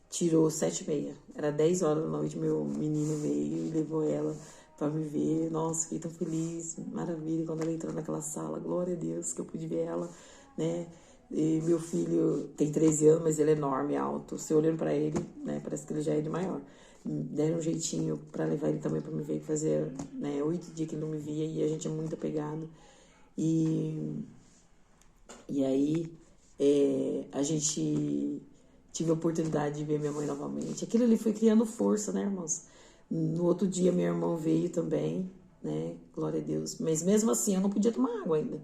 Tirou 7h30, era 10 horas da noite, meu menino veio e levou ela pra me ver. Nossa, fiquei tão feliz, maravilha, quando ela entrou naquela sala, glória a Deus, que eu pude ver ela, né? E meu filho tem 13 anos, mas ele é enorme, alto. Você olhando pra ele, né, parece que ele já é de maior. Deram um jeitinho pra levar ele também pra me ver, que fazia, né, 8 dias que ele não me via e a gente é muito apegado. E aí, a gente tive a oportunidade de ver minha mãe novamente. Aquilo ali foi criando força, né, irmãos? No outro dia, minha irmã veio também, né? Glória a Deus. Mas mesmo assim, eu não podia tomar água ainda.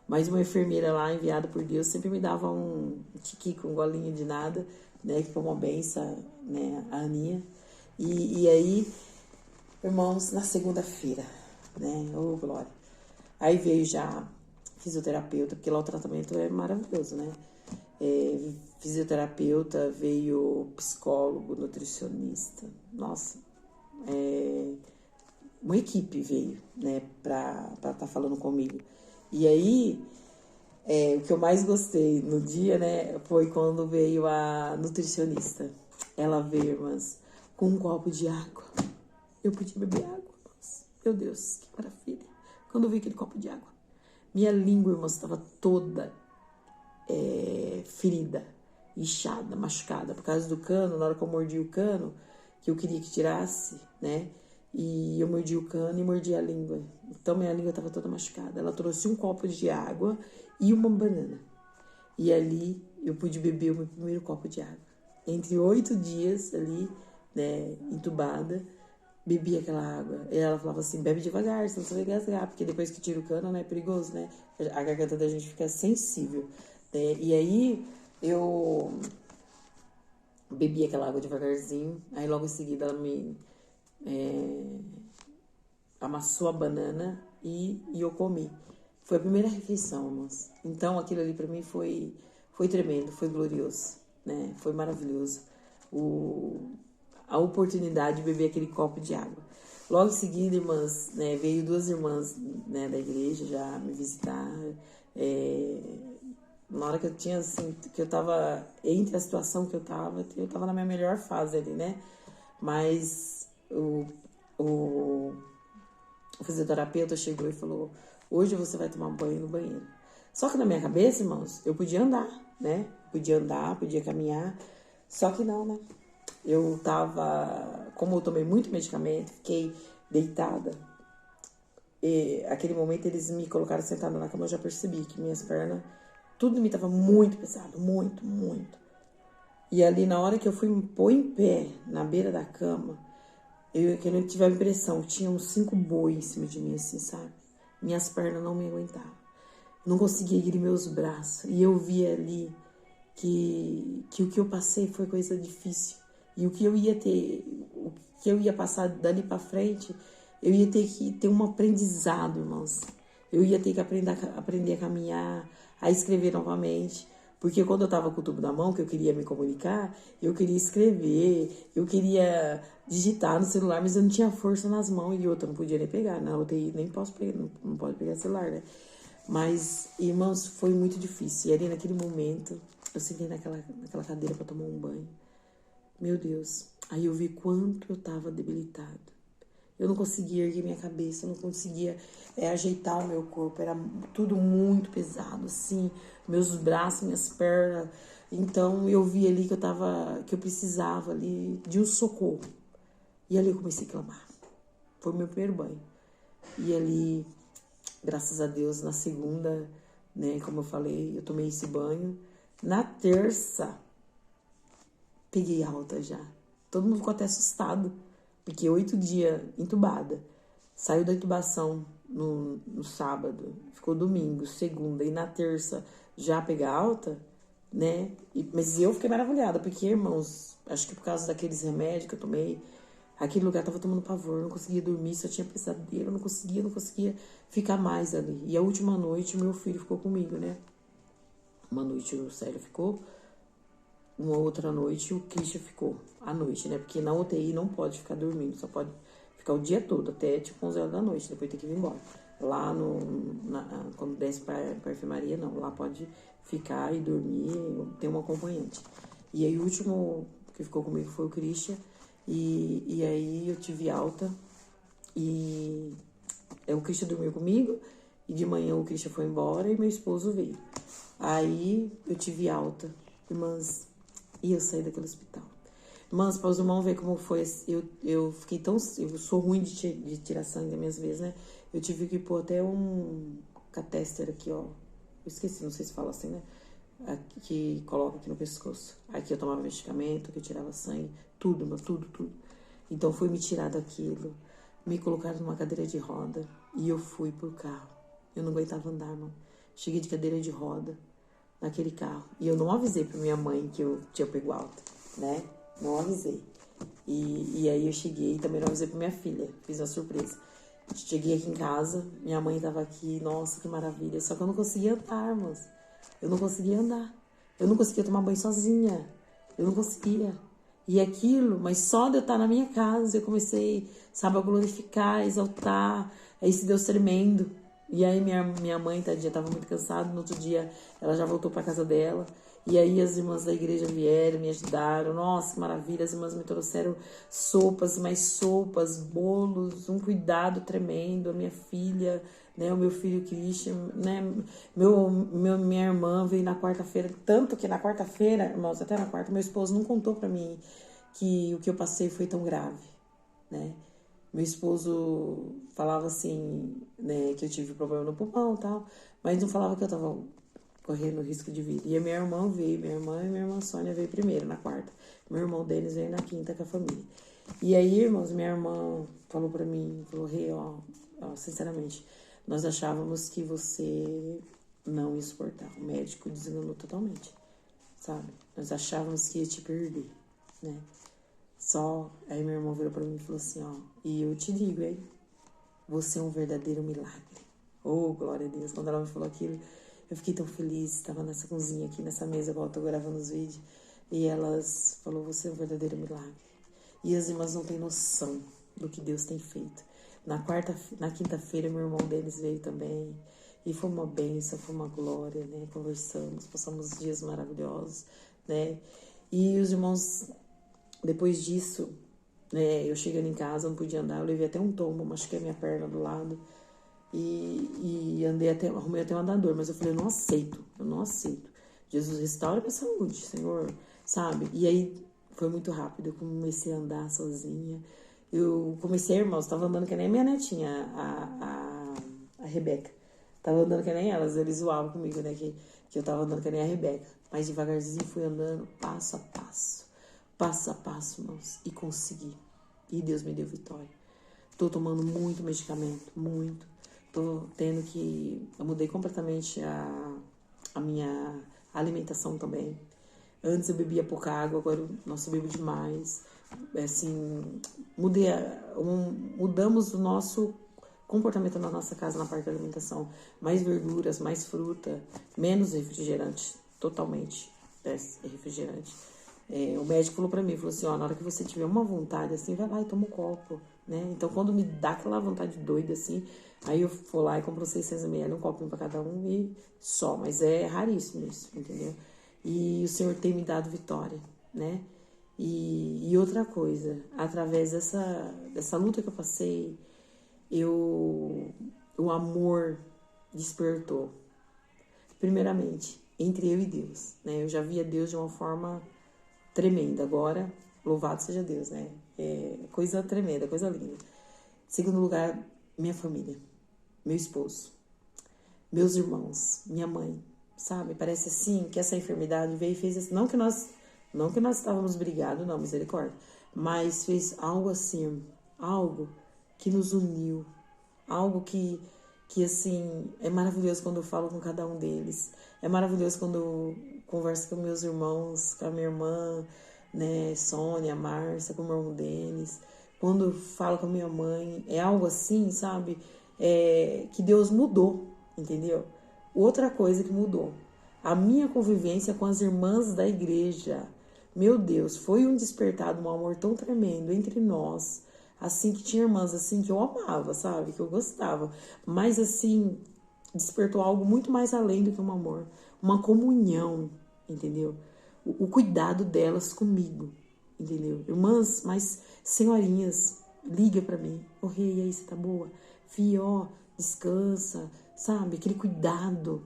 Mas uma enfermeira lá, enviada por Deus, sempre me dava um tiquico, um golinho de nada, né? Que foi uma benção, né? A Aninha. E aí, irmãos, na segunda-feira, né? Ô, glória. Aí veio já fisioterapeuta, porque lá o tratamento é maravilhoso, né? Fisioterapeuta, veio psicólogo, nutricionista. Nossa, uma equipe veio, né, pra tá falando comigo. E aí, o que eu mais gostei no dia, né, foi quando veio a nutricionista. Ela veio, irmãs, com um copo de água. Eu podia beber água, irmãs. Meu Deus, que maravilha. Quando eu vi aquele copo de água, minha língua, irmãs, estava toda ferida, inchada, machucada, por causa do cano. Na hora que eu mordi o cano, que eu queria que tirasse, né? E eu mordi o cano e mordi a língua. Então minha língua estava toda machucada. Ela trouxe um copo de água e uma banana. E ali eu pude beber o meu primeiro copo de água. Entre 8 dias ali, né, entubada, bebi aquela água. E ela falava assim, bebe devagar, senão você vai gasgar. Porque depois que tira o cano, né, é perigoso, né? A garganta da gente fica sensível. Né? E aí eu bebi aquela água devagarzinho. Aí logo em seguida ela me amassou a banana e eu comi. Foi a primeira refeição, moça. Então aquilo ali pra mim foi tremendo, foi glorioso, né? Foi maravilhoso. A oportunidade de beber aquele copo de água. Logo em seguida, irmãs, né, veio 2 irmãs, né, da igreja já me visitar. Na hora que eu tinha, assim, que eu tava entre a situação que eu tava na minha melhor fase ali, né? Mas o fisioterapeuta chegou e falou, hoje você vai tomar banho no banheiro. Só que na minha cabeça, irmãos, eu podia andar, né? Podia andar, podia caminhar. Só que não, né? Eu tava, como eu tomei muito medicamento, fiquei deitada. E aquele momento eles me colocaram sentada na cama, eu já percebi que minhas pernas, tudo em mim tava muito pesado, muito, muito. E ali na hora que eu fui me pôr em pé, na beira da cama, que eu não tive a impressão, tinha uns 5 bois em cima de mim, assim, sabe? Minhas pernas não me aguentavam. Não conseguia erguer meus braços. E eu vi ali que o que eu passei foi coisa difícil. E o que eu ia ter, o que eu ia passar dali pra frente, eu ia ter que ter um aprendizado, irmãos. Eu ia ter que aprender a caminhar, a escrever novamente. Porque quando eu tava com o tubo na mão, que eu queria me comunicar, eu queria escrever, eu queria digitar no celular, mas eu não tinha força nas mãos e outra, não podia nem pegar. Na UTI nem posso pegar, não pode pegar celular, né? Mas, irmãos, foi muito difícil. E ali naquele momento, eu sentei naquela cadeira para tomar um banho. Meu Deus, aí eu vi quanto eu tava debilitado. Eu não conseguia erguer minha cabeça, eu não conseguia ajeitar o meu corpo. Era tudo muito pesado, assim. Meus braços, minhas pernas. Então, eu vi ali que eu precisava ali de um socorro. E ali eu comecei a clamar. Foi o meu primeiro banho. E ali, graças a Deus, na segunda, né, como eu falei, eu tomei esse banho. Na terça, peguei alta já. Todo mundo ficou até assustado, porque 8 dias entubada. Saiu da intubação no sábado, ficou domingo, segunda, e na terça já pegar alta, né? Mas eu fiquei maravilhada, porque, irmãos, acho que por causa daqueles remédios que eu tomei, Aquele lugar tava tomando pavor, eu não conseguia dormir, só tinha pesadelo, eu não conseguia ficar mais ali. E a última noite, meu filho ficou comigo, né? Uma noite o Célio ficou, uma outra noite o Christian ficou. À noite, né? Porque na UTI não pode ficar dormindo, só pode ficar o dia todo, até tipo 11 horas da noite, depois tem que vir embora. Lá quando desce pra enfermaria, não. Lá pode ficar e dormir, tem um acompanhante. E aí o último que ficou comigo foi o Christian. E aí eu tive alta. E o Christian dormiu comigo. E de manhã o Christian foi embora e meu esposo veio. Aí eu tive alta. Irmãs, e eu saí daquele hospital. Irmãs, para os irmãos ver como foi. Eu fiquei tão. Eu sou ruim de tirar sangue das minhas vezes, né? Eu tive que pôr até um catéter aqui, ó. Eu esqueci, não sei se fala assim, né? Aqui, que coloca aqui no pescoço. Aqui eu tomava medicamento, que eu tirava sangue, tudo, mas tudo. Então foi me tirar daquilo, me colocaram numa cadeira de roda e eu fui pro carro. Eu não aguentava andar, irmão. Cheguei de cadeira de roda naquele carro. E eu não avisei pra minha mãe que eu tinha pego alta, né? Não avisei. E aí eu cheguei, também não avisei pra minha filha, fiz uma surpresa. Cheguei aqui em casa, minha mãe tava aqui, nossa, que maravilha. Só que eu não conseguia andar, irmãos. Eu não conseguia andar. Eu não conseguia tomar banho sozinha. Eu não conseguia. E aquilo, mas só de eu estar na minha casa, eu comecei, sabe, a glorificar, a exaltar, esse Deus tremendo. E aí minha mãe, tadinha, estava muito cansada. No outro dia, ela já voltou para casa dela. E aí as irmãs da igreja vieram, me ajudaram. Nossa, que maravilha. As irmãs me trouxeram sopas, mais sopas, bolos, um cuidado tremendo. A minha filha, né, o meu filho Christian, né, minha irmã veio na quarta-feira. Tanto que na quarta-feira, irmãos, até na quarta, meu esposo não contou para mim que o que eu passei foi tão grave, né? Meu esposo falava assim, né, que eu tive problema no pulmão e tal, mas não falava que eu tava correndo risco de vida. E a minha irmã veio, minha irmã e minha irmã Sônia veio primeiro, na quarta. Meu irmão Denis veio na quinta com a família. E aí, irmãos, minha irmã falou pra mim, falou, Rê, ó, sinceramente, nós achávamos que você não ia suportar. O médico desenganou totalmente, sabe? Nós achávamos que ia te perder, né? Só, aí meu irmão virou pra mim e falou assim, ó, e eu te digo, hein, você é um verdadeiro milagre. Oh, glória a Deus. Quando ela me falou aquilo, eu fiquei tão feliz. Estava nessa cozinha aqui, nessa mesa, igual eu tô gravando os vídeos. E elas falou, você é um verdadeiro milagre. E as irmãs não têm noção do que Deus tem feito. Na quinta-feira, meu irmão deles veio também. E foi uma bênção, foi uma glória, né? Conversamos, passamos dias maravilhosos, né? E os irmãos, depois disso, né? Eu chegando em casa, não podia andar. Eu levei até um tombo, machuquei a minha perna do lado. E arrumei até um andador, mas eu falei, eu não aceito. Jesus, restaura minha saúde, Senhor, sabe? E aí foi muito rápido, eu comecei a andar sozinha. Eu comecei, irmãos, tava andando que nem a minha netinha, a Rebeca. Tava andando que nem elas, eles zoavam comigo, né? Que eu tava andando que nem a Rebeca. Mas devagarzinho fui andando, passo a passo, irmãos, e consegui. E Deus me deu vitória. Tô tomando muito medicamento, muito. Tô tendo que... Eu mudei completamente a minha alimentação também. Antes eu bebia pouca água, agora nossa, eu bebo demais. Assim, mudamos o nosso comportamento na nossa casa na parte da alimentação. Mais verduras, mais fruta, menos refrigerante, totalmente refrigerante. O médico falou pra mim, falou assim, ó, na hora que você tiver uma vontade assim, vai lá e toma um copo, né? Então quando me dá aquela vontade doida assim, aí eu vou lá e compro 600 ml, um copinho pra cada um e só, mas é raríssimo isso, entendeu? E o Senhor tem me dado vitória, né? E outra coisa, através dessa luta que eu passei, o amor despertou. Primeiramente, entre eu e Deus, né? Eu já via Deus de uma forma tremenda. Agora, louvado seja Deus, né? Coisa tremenda, coisa linda. Segundo lugar, minha família, meu esposo, meus irmãos, minha mãe, sabe? Parece assim que essa enfermidade veio e fez assim. Não que nós estávamos brigados, não, misericórdia. Mas fez algo assim, algo que nos uniu. Algo que assim, é maravilhoso quando eu falo com cada um deles. É maravilhoso quando eu converso com meus irmãos, com a minha irmã, né, Sônia, Márcia, com o meu irmão Denis, quando eu falo com a minha mãe, é algo assim, sabe? Que Deus mudou, entendeu? Outra coisa que mudou, a minha convivência com as irmãs da igreja. Meu Deus, foi um despertar de um amor tão tremendo entre nós, assim, que tinha irmãs assim que eu amava, sabe? Que eu gostava, mas assim, despertou algo muito mais além do que um amor, uma comunhão, entendeu? O cuidado delas comigo, entendeu? Irmãs, mas senhorinhas, liga pra mim. Ô, rei, aí, você tá boa? Fia, ó, descansa, sabe? Aquele cuidado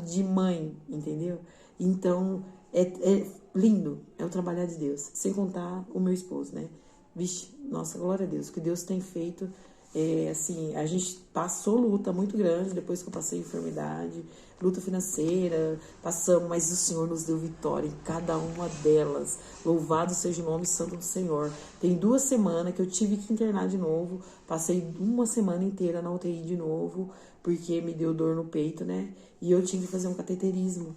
de mãe, entendeu? Então, é lindo, é o trabalhar de Deus. Sem contar o meu esposo, né? Vixe, nossa, glória a Deus. O que Deus tem feito, assim, a gente passou luta muito grande depois que eu passei enfermidade, luta financeira, passamos, mas o Senhor nos deu vitória em cada uma delas. Louvado seja o nome santo do Senhor. Tem 2 semanas que eu tive que internar de novo, passei uma semana inteira na UTI de novo, porque me deu dor no peito, né? E eu tive que fazer um cateterismo,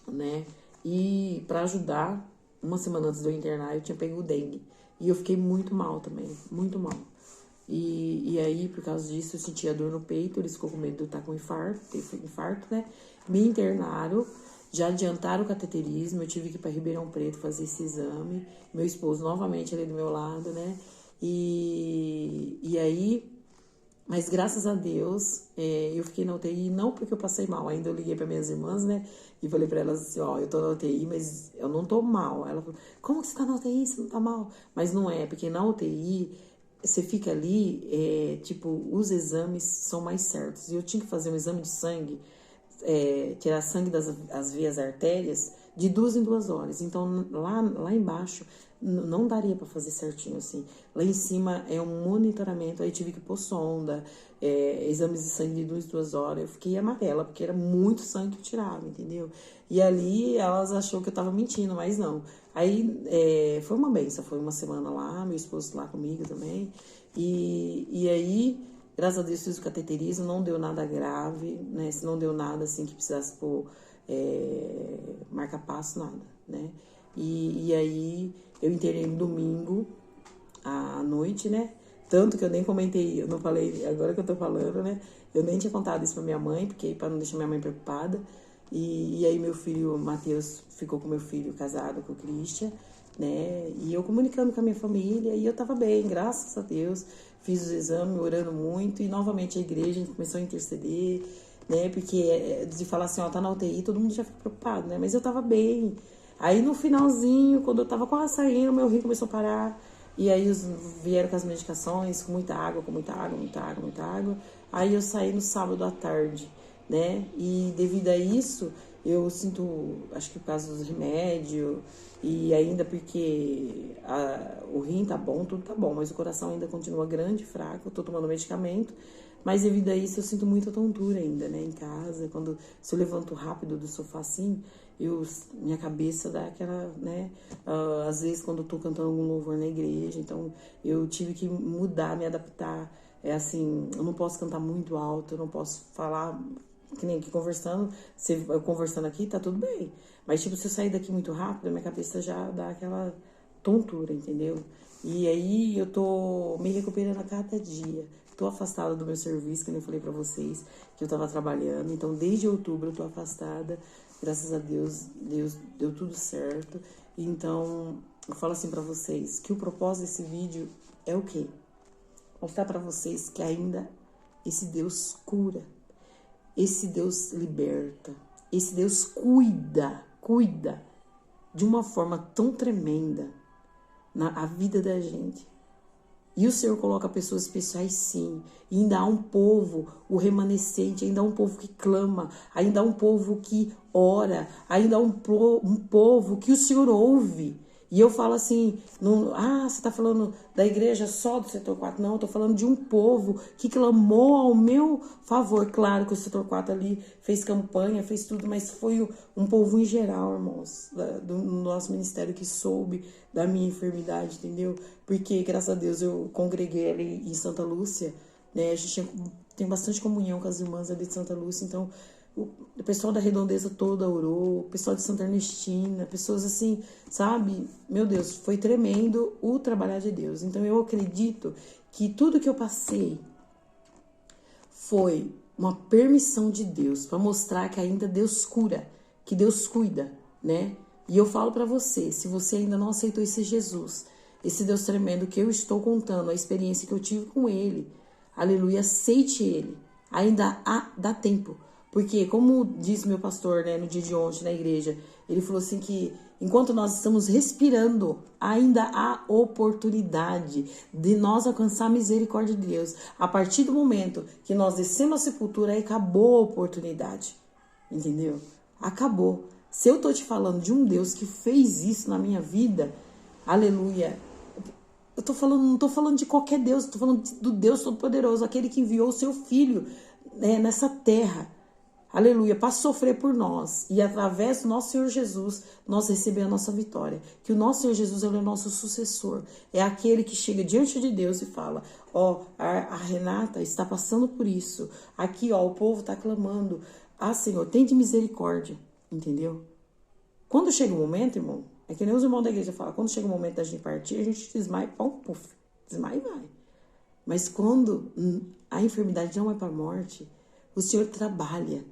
né? E para ajudar, uma semana antes de eu internar, eu tinha pego o dengue. E eu fiquei muito mal também, muito mal. E aí, por causa disso, eu sentia dor no peito, eles ficou com medo de eu estar com infarto, teve infarto, né? Me internaram, já adiantaram o cateterismo, eu tive que ir para Ribeirão Preto fazer esse exame. Meu esposo novamente ali do meu lado, né? E aí, mas graças a Deus, eu fiquei na UTI, não porque eu passei mal, ainda eu liguei para minhas irmãs, né? E falei para elas assim, ó, eu tô na UTI, mas eu não tô mal. Ela falou, como que você tá na UTI, você não tá mal? Mas não é, porque na UTI, você fica ali, tipo, os exames são mais certos. E eu tinha que fazer um exame de sangue, tirar sangue das as veias artérias, de 2 em 2 horas. Então, lá embaixo, não daria para fazer certinho assim. Lá em cima é um monitoramento, aí tive que pôr sonda, exames de sangue de 2 em 2 horas. Eu fiquei amarela, porque era muito sangue que eu tirava, entendeu? E ali elas achou que eu tava mentindo, mas não. Aí foi uma benção, foi uma semana lá, meu esposo lá comigo também. E aí, graças a Deus, fiz o cateterismo, não deu nada grave, né? Se não deu nada assim que precisasse pôr marca-passo, nada, né? E aí eu internei no domingo à noite, né? Tanto que eu nem comentei, eu não falei, agora que eu tô falando, né? Eu nem tinha contado isso pra minha mãe, porque pra não deixar minha mãe preocupada. E aí meu filho, Matheus, ficou com meu filho casado com o Christian, né? E eu comunicando com a minha família, e eu tava bem, graças a Deus. Fiz os exames, orando muito, e novamente a igreja, a gente começou a interceder, né? Porque de falar assim, ó, tá na UTI, todo mundo já fica preocupado, né? Mas eu tava bem. Aí no finalzinho, quando eu tava quase saindo, meu rim começou a parar. E aí vieram com as medicações, com muita água, com muita água, muita água, muita água. Aí eu saí no sábado à tarde, né? E devido a isso, eu sinto, acho que por causa dos remédios, e ainda porque o rim tá bom, tudo tá bom, mas o coração ainda continua grande, fraco, eu tô tomando medicamento. Mas devido a isso, eu sinto muita tontura ainda, né? Em casa, se eu levanto rápido do sofá assim, minha cabeça dá aquela, né? Às vezes, quando eu tô cantando algum louvor na igreja, então eu tive que mudar, me adaptar. É assim, eu não posso cantar muito alto, eu não posso falar que nem aqui conversando. Se eu conversando aqui, tá tudo bem. Mas, tipo, se eu sair daqui muito rápido, minha cabeça já dá aquela tontura, entendeu? E aí eu tô me recuperando a cada dia. Tô afastada do meu serviço, que eu falei pra vocês, que eu tava trabalhando. Então, desde outubro eu tô afastada. Graças a Deus, Deus deu tudo certo. Então, eu falo assim pra vocês, que o propósito desse vídeo é o quê? Mostrar pra vocês que ainda esse Deus cura. Esse Deus liberta. Esse Deus cuida de uma forma tão tremenda na vida da gente. E o Senhor coloca pessoas especiais, sim. E ainda há um povo, o remanescente, ainda há um povo que clama, ainda há um povo que ora, ainda há um povo que o Senhor ouve. E eu falo assim, você está falando da igreja só do setor 4? Não, eu estou falando de um povo que clamou ao meu favor. Claro que o setor 4 ali fez campanha, fez tudo, mas foi um povo em geral, irmãos, do nosso ministério que soube da minha enfermidade, entendeu? Porque, graças a Deus, eu congreguei ali em Santa Lúcia, né? A gente tem bastante comunhão com as irmãs ali de Santa Lúcia, então O pessoal da Redondeza toda orou, o pessoal de Santa Ernestina, pessoas assim, sabe? Meu Deus, foi tremendo o trabalhar de Deus. Então eu acredito que tudo que eu passei foi uma permissão de Deus para mostrar que ainda Deus cura, que Deus cuida, né? E eu falo para você, se você ainda não aceitou esse Jesus, esse Deus tremendo que eu estou contando, a experiência que eu tive com Ele, aleluia, aceite Ele. Ainda dá tempo. Porque, como disse meu pastor, né, no dia de ontem na igreja, ele falou assim que enquanto nós estamos respirando, ainda há oportunidade de nós alcançar a misericórdia de Deus. A partir do momento que nós descemos à sepultura, aí acabou a oportunidade. Entendeu? Acabou. Se eu tô te falando de um Deus que fez isso na minha vida, aleluia, eu tô falando, não tô falando de qualquer Deus, eu tô falando do Deus Todo-Poderoso, aquele que enviou o seu Filho, né, nessa terra. Aleluia, para sofrer por nós. E através do nosso Senhor Jesus, nós recebemos a nossa vitória. Que o nosso Senhor Jesus é o nosso sucessor. É aquele que chega diante de Deus e fala, ó, a Renata está passando por isso. Aqui, ó, o povo está clamando. Ah, Senhor, tem de misericórdia. Entendeu? Quando chega o momento, irmão, é que nem os irmãos da igreja falam, quando chega o momento da gente partir, a gente desmaia, pão, puf, desmaia e vai. Mas quando a enfermidade não é para a morte, o Senhor trabalha.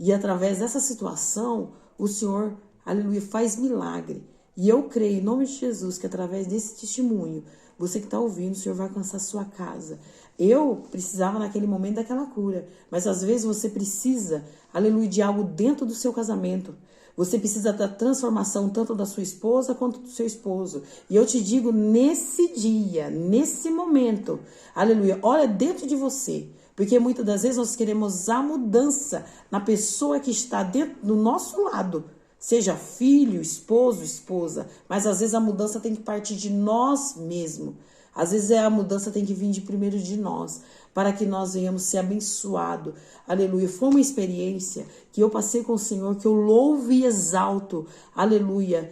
E através dessa situação, o Senhor, aleluia, faz milagre. E eu creio, em nome de Jesus, que através desse testemunho, você que está ouvindo, o Senhor vai alcançar a sua casa. Eu precisava naquele momento daquela cura. Mas às vezes você precisa, aleluia, de algo dentro do seu casamento. Você precisa da transformação tanto da sua esposa quanto do seu esposo. E eu te digo, nesse dia, nesse momento, aleluia, olha dentro de você. Porque muitas das vezes nós queremos a mudança na pessoa que está dentro do nosso lado. Seja filho, esposo, esposa. Mas às vezes a mudança tem que partir de nós mesmos. Às vezes a mudança tem que vir de primeiro de nós. Para que nós venhamos ser abençoados. Aleluia. Foi uma experiência que eu passei com o Senhor. Que eu louvo e exalto. Aleluia.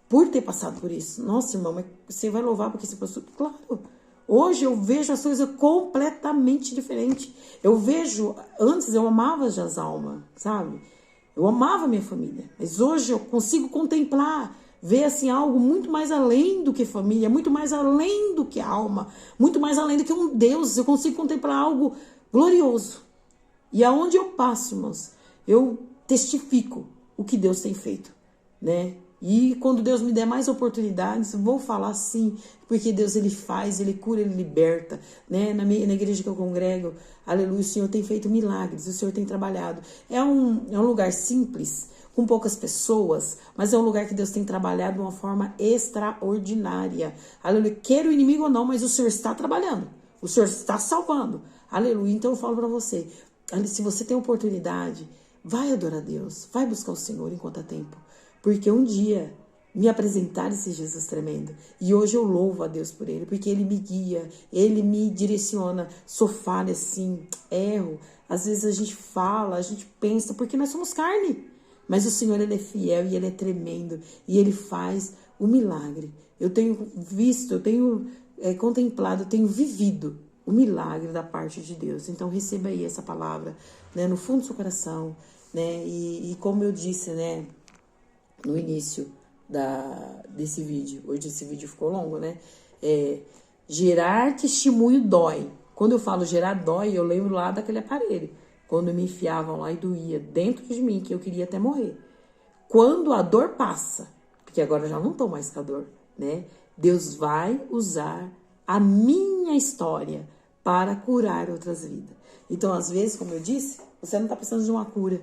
Por ter passado por isso. Nossa, irmão, mas você vai louvar porque você passou? Claro. Hoje eu vejo as coisas completamente diferentes. Eu vejo, antes eu amava Jasalma, sabe? Eu amava minha família. Mas hoje eu consigo contemplar, ver assim algo muito mais além do que família, muito mais além do que alma, muito mais além do que um Deus. Eu consigo contemplar algo glorioso. E aonde eu passo, irmãos, eu testifico o que Deus tem feito, né? E quando Deus me der mais oportunidades, vou falar sim, porque Deus ele faz, ele cura, ele liberta, né? Na igreja que eu congrego, aleluia, o Senhor tem feito milagres, o Senhor tem trabalhado. É um lugar simples, com poucas pessoas, mas é um lugar que Deus tem trabalhado de uma forma extraordinária. Aleluia, queira o inimigo ou não, mas o Senhor está trabalhando, o Senhor está salvando. Aleluia, então eu falo para você, se você tem oportunidade, vai adorar a Deus, vai buscar o Senhor enquanto há tempo. Porque um dia me apresentaram esse Jesus tremendo. E hoje eu louvo a Deus por ele. Porque ele me guia, ele me direciona. Sou falha, sim, erro. Às vezes a gente fala, a gente pensa, porque nós somos carne. Mas o Senhor, ele é fiel e ele é tremendo. E ele faz o milagre. Eu tenho visto, eu tenho contemplado, eu tenho vivido o milagre da parte de Deus. Então receba aí essa palavra, né, no fundo do seu coração. Né? E como eu disse, né, no início desse vídeo, hoje esse vídeo ficou longo, né? Gerar testemunho dói. Quando eu falo gerar dói, eu lembro lá daquele aparelho. Quando me enfiavam lá e doía dentro de mim, que eu queria até morrer. Quando a dor passa, porque agora eu já não tô mais com a dor, né? Deus vai usar a minha história para curar outras vidas. Então, às vezes, como eu disse, você não tá precisando de uma cura,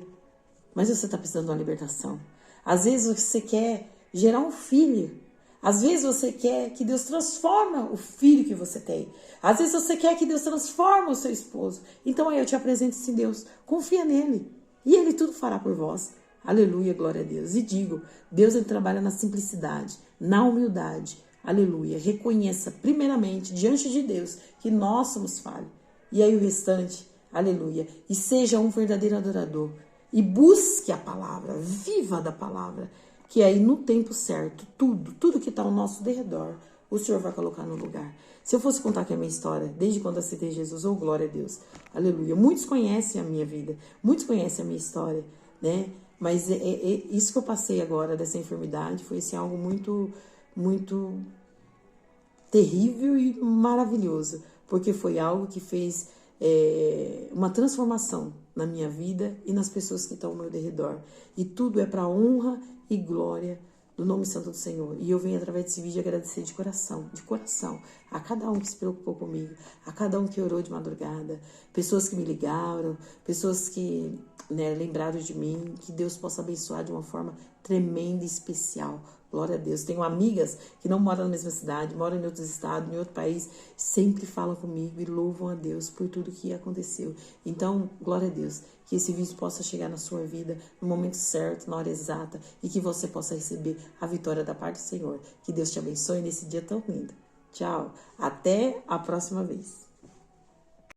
mas você tá precisando de uma libertação. Às vezes você quer gerar um filho. Às vezes você quer que Deus transforme o filho que você tem. Às vezes você quer que Deus transforme o seu esposo. Então aí eu te apresento esse Deus. Confia nele. E ele tudo fará por vós. Aleluia, glória a Deus. E digo, Deus ele trabalha na simplicidade, na humildade. Aleluia. Reconheça primeiramente diante de Deus que nós somos falhos. E aí o restante, aleluia. E seja um verdadeiro adorador. E busque a palavra, viva da palavra, que aí no tempo certo, tudo que está ao nosso derredor o Senhor vai colocar no lugar. Se eu fosse contar aqui a minha história, desde quando eu aceitei Jesus, oh, glória a Deus, aleluia. Muitos conhecem a minha vida, muitos conhecem a minha história, né? Mas isso que eu passei agora, dessa enfermidade, foi assim, algo muito, muito terrível e maravilhoso, porque foi algo que fez uma transformação na minha vida e nas pessoas que estão ao meu redor. E tudo é para a honra e glória do nome santo do Senhor. E eu venho através desse vídeo agradecer de coração, a cada um que se preocupou comigo, a cada um que orou de madrugada, pessoas que me ligaram, pessoas que lembraram de mim, que Deus possa abençoar de uma forma tremenda e especial. Glória a Deus. Tenho amigas que não moram na mesma cidade, moram em outros estados, em outro país, sempre falam comigo e louvam a Deus por tudo que aconteceu. Então, glória a Deus, que esse vídeo possa chegar na sua vida no momento certo, na hora exata, e que você possa receber a vitória da parte do Senhor. Que Deus te abençoe nesse dia tão lindo. Tchau. Até a próxima vez.